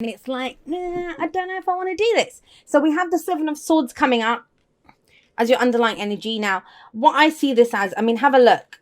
And it's like, nah, I don't know if I want to do this. So we have the Seven of Swords coming up as your underlying energy. Now, what I see this as, I mean, have a look.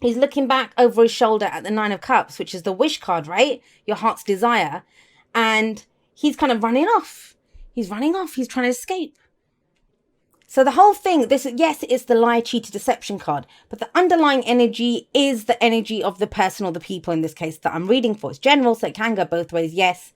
He's looking back over his shoulder at the Nine of Cups, which is the wish card, right? Your heart's desire. And he's kind of running off. He's running off. He's trying to escape. So the whole thing, this, yes, it's the lie, cheater, deception card, but the underlying energy is the energy of the person or the people in this case that I'm reading for. It's general, so it can go both ways, yes,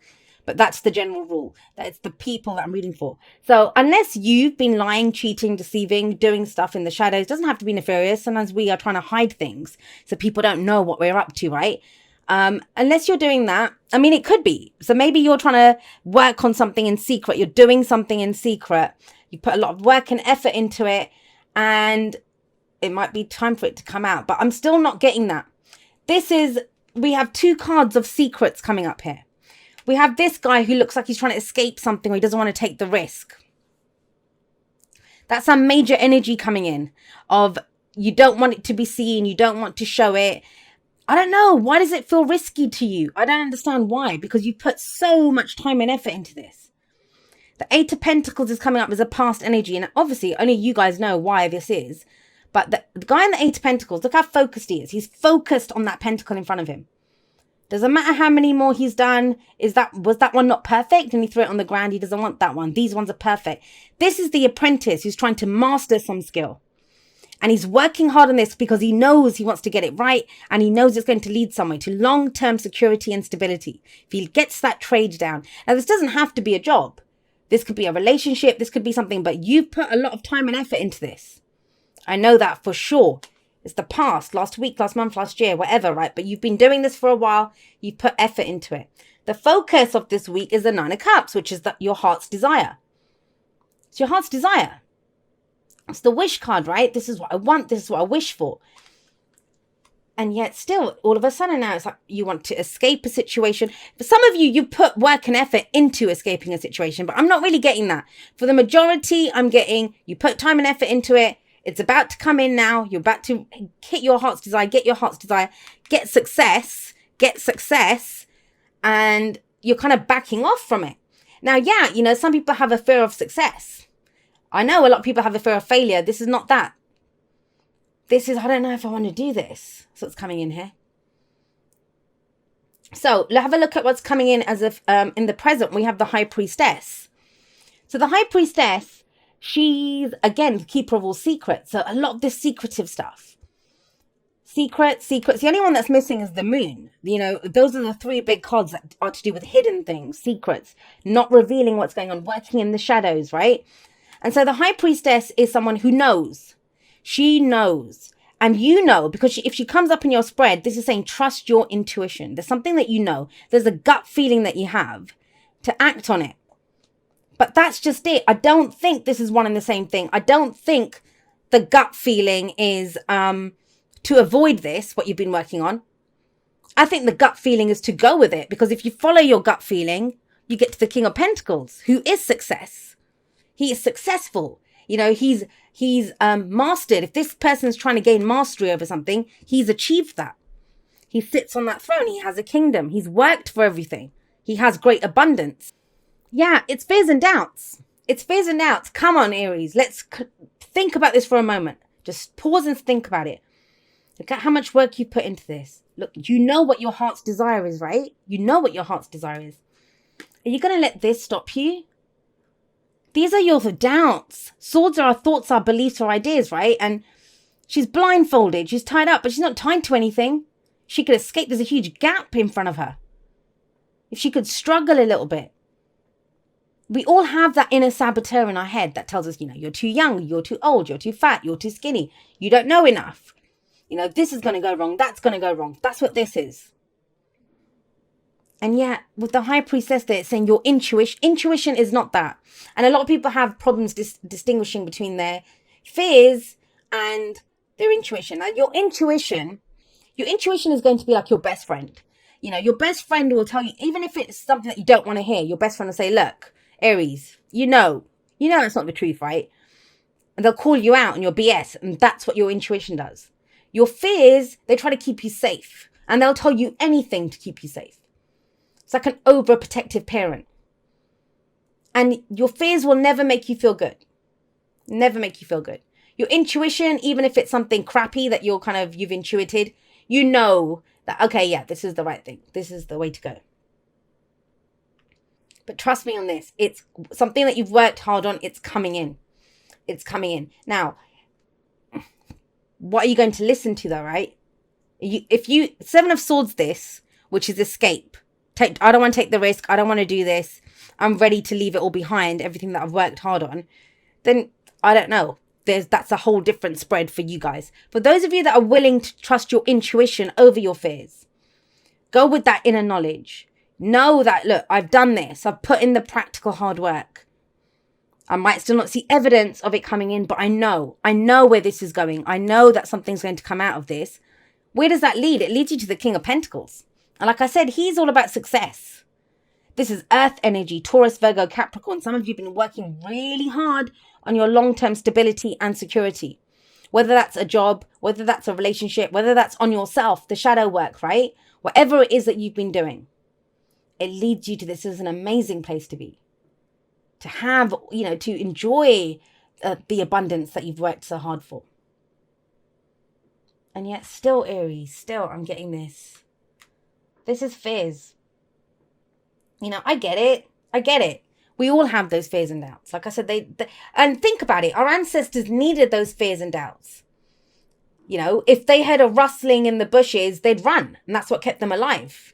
but that's the general rule, that it's the people that I'm reading for. So unless you've been lying, cheating, deceiving, doing stuff in the shadows, doesn't have to be nefarious. Sometimes we are trying to hide things so people don't know what we're up to, right? Unless you're doing that, I mean, it could be. So maybe you're trying to work on something in secret. You're doing something in secret. You put a lot of work and effort into it, and it might be time for it to come out. But I'm still not getting that. We have two cards of secrets coming up here. We have this guy who looks like he's trying to escape something or he doesn't want to take the risk. That's some major energy coming in of you don't want it to be seen. You don't want to show it. I don't know. Why does it feel risky to you? I don't understand why, because you put so much time and effort into this. The Eight of Pentacles is coming up as a past energy. And obviously, only you guys know why this is. But the guy in the Eight of Pentacles, look how focused he is. He's focused on that pentacle in front of him. Doesn't matter how many more he's done. Was that one not perfect? And he threw it on the ground. He doesn't want that one. These ones are perfect. This is the apprentice who's trying to master some skill. And he's working hard on this because he knows he wants to get it right. And he knows it's going to lead somewhere to long-term security and stability. If he gets that trade down. Now, this doesn't have to be a job. This could be a relationship. This could be something. But you've put a lot of time and effort into this. I know that for sure. It's the past, last week, last month, last year, whatever, right? But you've been doing this for a while. You've put effort into it. The focus of this week is the Nine of Cups, which is your heart's desire. It's your heart's desire. It's the wish card, right? This is what I want. This is what I wish for. And yet still, all of a sudden now, it's like you want to escape a situation. For some of you, you put work and effort into escaping a situation, but I'm not really getting that. For the majority, I'm getting you put time and effort into it. It's about to come in now. You're about to hit your heart's desire, get your heart's desire, get success, and you're kind of backing off from it. Now, yeah, you know, some people have a fear of success. I know a lot of people have a fear of failure. This is not that. This is, I don't know if I want to do this. So it's coming in here. So let's have a look at what's coming in as if in the present, we have the High Priestess. So the High Priestess, she's, again, the keeper of all secrets. So a lot of this secretive stuff. Secrets. The only one that's missing is the moon. You know, those are the three big cards that are to do with hidden things, secrets, not revealing what's going on, working in the shadows, right? And so the High Priestess is someone who knows. She knows. And you know, because if she comes up in your spread, this is saying trust your intuition. There's something that you know. There's a gut feeling that you have to act on it. But that's just it. I don't think this is one and the same thing. I don't think the gut feeling is to avoid this, what you've been working on. I think the gut feeling is to go with it. Because if you follow your gut feeling, you get to the King of Pentacles, who is success. He is successful. You know, he's mastered. If this person's trying to gain mastery over something, he's achieved that. He sits on that throne. He has a kingdom. He's worked for everything. He has great abundance. Yeah, it's fears and doubts. It's fears and doubts. Come on, Aries. Let's think about this for a moment. Just pause and think about it. Look at how much work you put into this. Look, you know what your heart's desire is, right? You know what your heart's desire is. Are you going to let this stop you? These are your doubts. Swords are our thoughts, our beliefs, our ideas, right? And she's blindfolded. She's tied up, but she's not tied to anything. She could escape. There's a huge gap in front of her. If she could struggle a little bit. We all have that inner saboteur in our head that tells us, you know, you're too young, you're too old, you're too fat, you're too skinny. You don't know enough. You know, this is going to go wrong. That's going to go wrong. That's what this is. And yet, with the High Priestess there, it's saying your intuition is not that. And a lot of people have problems distinguishing between their fears and their intuition. And your intuition is going to be like your best friend. You know, your best friend will tell you, even if it's something that you don't want to hear, your best friend will say, look, Aries, you know it's not the truth, right? And they'll call you out on your BS. And that's what your intuition does. Your fears, they try to keep you safe. And they'll tell you anything to keep you safe. It's like an overprotective parent. And your fears will never make you feel good. Never make you feel good. Your intuition, even if it's something crappy that you've intuited, you know that, okay, yeah, this is the right thing. This is the way to go. But trust me on this. It's something that you've worked hard on. It's coming in. It's coming in. Now, what are you going to listen to though, right? Seven of Swords this, which is escape. I don't want to take the risk. I don't want to do this. I'm ready to leave it all behind, everything that I've worked hard on. Then, I don't know. That's a whole different spread for you guys. For those of you that are willing to trust your intuition over your fears, go with that inner knowledge. Know that, look, I've done this. I've put in the practical hard work. I might still not see evidence of it coming in, but I know where this is going. I know that something's going to come out of this. Where does that lead? It leads you to the King of Pentacles. And like I said, he's all about success. This is Earth energy, Taurus, Virgo, Capricorn. Some of you have been working really hard on your long-term stability and security. Whether that's a job, whether that's a relationship, whether that's on yourself, the shadow work, right? Whatever it is that you've been doing, it leads you to this is an amazing place to be. To have, to enjoy the abundance that you've worked so hard for. And yet still, Aries, still I'm getting this. This is fears. I get it. We all have those fears and doubts. Like I said, and think about it. Our ancestors needed those fears and doubts. If they heard a rustling in the bushes, they'd run. And that's what kept them alive.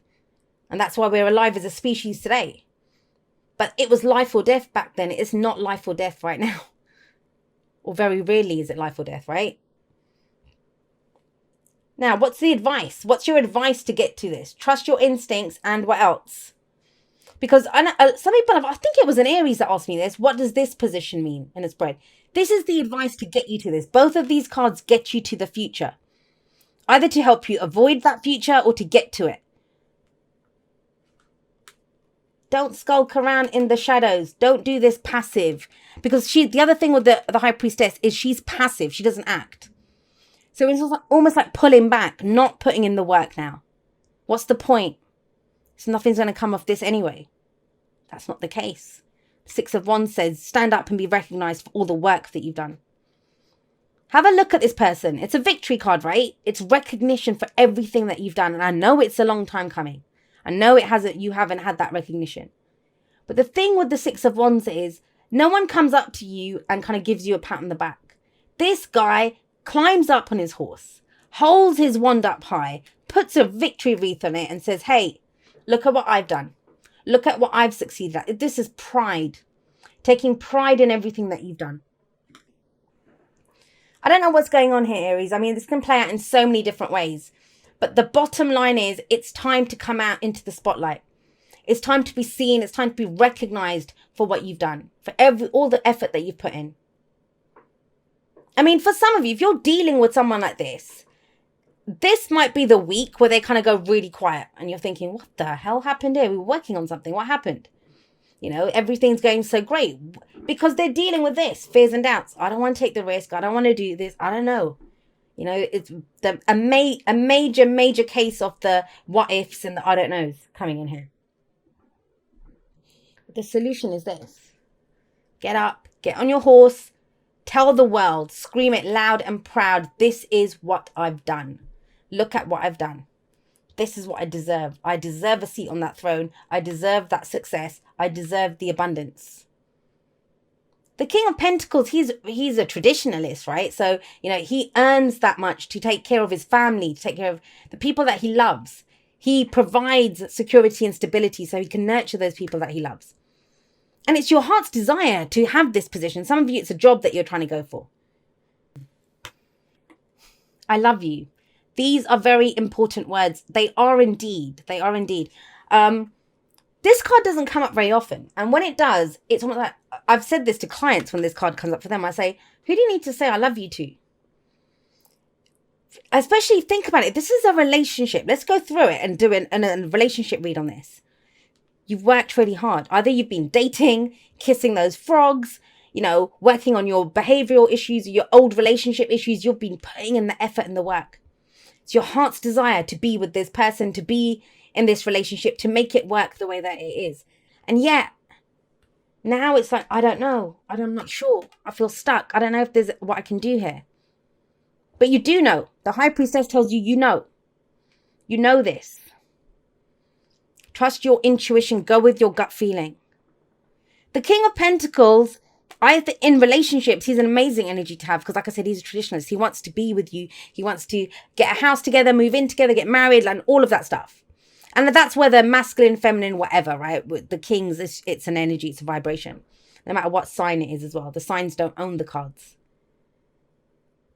And that's why we're alive as a species today. But it was life or death back then. It's not life or death right now. Or very rarely is it life or death, right? Now, what's the advice? What's your advice to get to this? Trust your instincts and what else? Because some people I think it was an Aries that asked me this. What does this position mean in a spread? This is the advice to get you to this. Both of these cards get you to the future. Either to help you avoid that future or to get to it. Don't skulk around in the shadows. Don't do this passive. Because the other thing with the High Priestess is she's passive. She doesn't act. So it's almost like pulling back, not putting in the work now. What's the point? So nothing's going to come off this anyway. That's not the case. Six of Wands says, stand up and be recognized for all the work that you've done. Have a look at this person. It's a victory card, right? It's recognition for everything that you've done. And I know it's a long time coming. I know you haven't had that recognition. But the thing with the Six of Wands is no one comes up to you and kind of gives you a pat on the back. This guy climbs up on his horse, holds his wand up high, puts a victory wreath on it and says, hey, look at what I've done. Look at what I've succeeded at. This is pride. Taking pride in everything that you've done. I don't know what's going on here, Aries. I mean, this can play out in so many different ways. But the bottom line is it's time to come out into the spotlight. It's time to be seen. It's time to be recognized for what you've done. For all the effort that you've put in. I mean, for some of you, if you're dealing with someone like this might be the week where they kind of go really quiet. And you're thinking, what the hell happened here? We were working on something. What happened? Everything's going so great. Because they're dealing with this, fears and doubts. I don't want to take the risk. I don't want to do this. I don't know. It's a major case of the what ifs and the I don't knows coming in here. But the solution is this. Get up, get on your horse, tell the world, scream it loud and proud. This is what I've done. Look at what I've done. This is what I deserve. I deserve a seat on that throne. I deserve that success. I deserve the abundance. The King of Pentacles, he's a traditionalist, right? So, he earns that much to take care of his family, to take care of the people that he loves. He provides security and stability so he can nurture those people that he loves. And it's your heart's desire to have this position. Some of you, it's a job that you're trying to go for. I love you. These are very important words. They are indeed. They are indeed. This card doesn't come up very often. And when it does, it's almost like, I've said this to clients when this card comes up for them. I say, who do you need to say I love you to? Especially think about it. This is a relationship. Let's go through it and do a relationship read on this. You've worked really hard. Either you've been dating, kissing those frogs, working on your behavioral issues, your old relationship issues. You've been putting in the effort and the work. It's your heart's desire to be with this person, to be in this relationship to make it work the way that it is. And yet, now it's like, I don't know. I'm not sure. I feel stuck. I don't know if there's what I can do here. But you do know. The High Priestess tells you, you know. You know this. Trust your intuition. Go with your gut feeling. The King of Pentacles, in relationships, he's an amazing energy to have because, like I said, he's a traditionalist. He wants to be with you. He wants to get a house together, move in together, get married, and all of that stuff. And that's whether masculine, feminine, whatever, right? With the kings, it's an energy, it's a vibration. No matter what sign it is as well. The signs don't own the cards.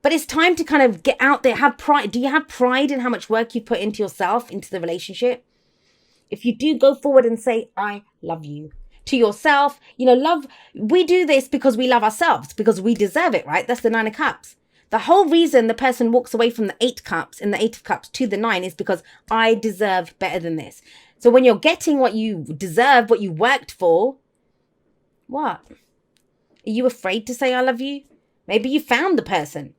But it's time to kind of get out there, have pride. Do you have pride in how much work you put into yourself, into the relationship? If you do, go forward and say, I love you. To yourself, love, we do this because we love ourselves, because we deserve it, right? That's the 9 of Cups. The whole reason the person walks away from the 8 cups in the 8 of Cups to the 9 is because I deserve better than this. So when you're getting what you deserve, what you worked for, what? Are you afraid to say I love you? Maybe you found the person.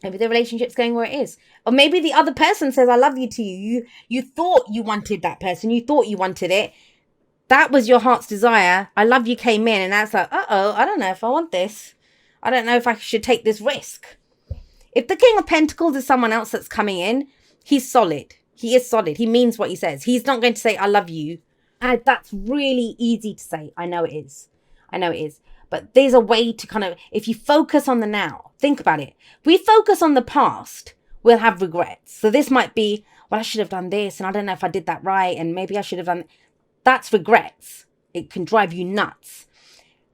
Maybe the relationship's going where it is. Or maybe the other person says I love you to you. You thought you wanted that person. You thought you wanted it. That was your heart's desire. I love you came in and that's like, I don't know if I want this. I don't know if I should take this risk. If the King of Pentacles is someone else that's coming in, he's solid. He is solid. He means what he says. He's not going to say, I love you. And that's really easy to say. I know it is. But there's a way to kind of, if you focus on the now, think about it. If we focus on the past, we'll have regrets. So this might be, well, I should have done this. And I don't know if I did that right. And maybe I should have done. That's regrets. It can drive you nuts.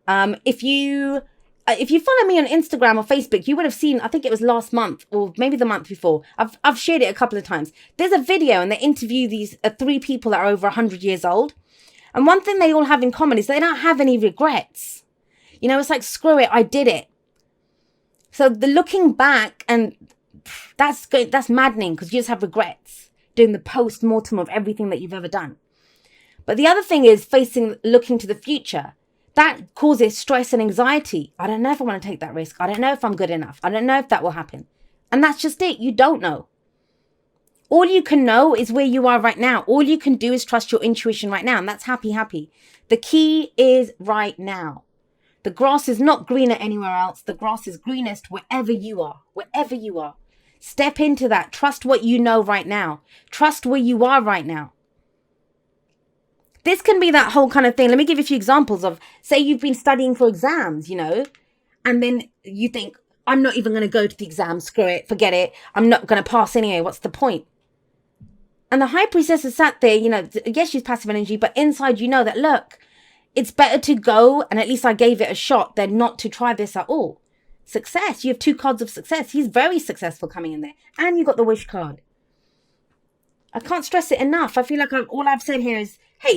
If you follow me on Instagram or Facebook, you would have seen, I think it was last month or maybe the month before. I've shared it a couple of times. There's a video and they interview these 3 people that are over 100 years old. And one thing they all have in common is they don't have any regrets. It's like, screw it, I did it. So the looking back, and that's maddening because you just have regrets doing the post-mortem of everything that you've ever done. But the other thing is looking to the future. That causes stress and anxiety. I don't know if I want to take that risk. I don't know if I'm good enough. I don't know if that will happen. And that's just it. You don't know. All you can know is where you are right now. All you can do is trust your intuition right now. And that's happy. The key is right now. The grass is not greener anywhere else. The grass is greenest wherever you are. Wherever you are. Step into that. Trust what you know right now. Trust where you are right now. This can be that whole kind of thing. Let me give you a few examples of, say you've been studying for exams, and then you think, I'm not even going to go to the exam. Screw it. Forget it. I'm not going to pass anyway. What's the point? And the High Priestess is sat there, yes, she's passive energy, but inside that, look, it's better to go, and at least I gave it a shot, than not to try this at all. Success. You have 2 cards of success. He's very successful coming in there. And you got the wish card. I can't stress it enough. I feel like all I've said here is, hey,